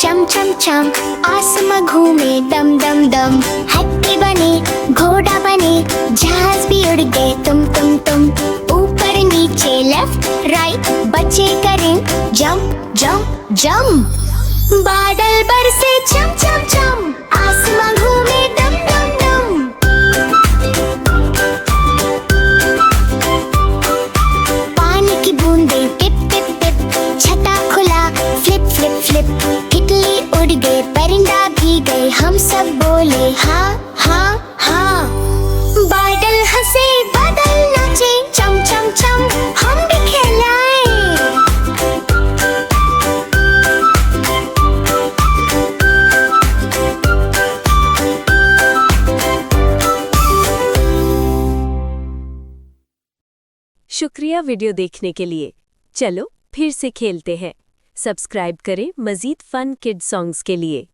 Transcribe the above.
चम चम चम, आसमां घूमे दम दम दम। हाथी बने, घोड़ा बने, जहाज भी उड़ गए तुम। ऊपर नीचे लेफ्ट राइट, बच्चे करें जंप जंप जंप। बादल बरसे चम चम चम, आसमां घूमे दम दम दम। पानी की बूंदें टिप टिप टिप, छता खुला फ्लिप फ्लिप फ्लिप। तितली उड़ गए, परिंदा भी गए, हम सब बोले हाँ हाँ हाँ। बादल हंसे, बादल नाचे, चम चम चम, हम भी खेलाए। शुक्रिया वीडियो देखने के लिए। चलो फिर से खेलते हैं। सब्सक्राइब करें मज़ीद फन किड सॉन्ग्स के लिए।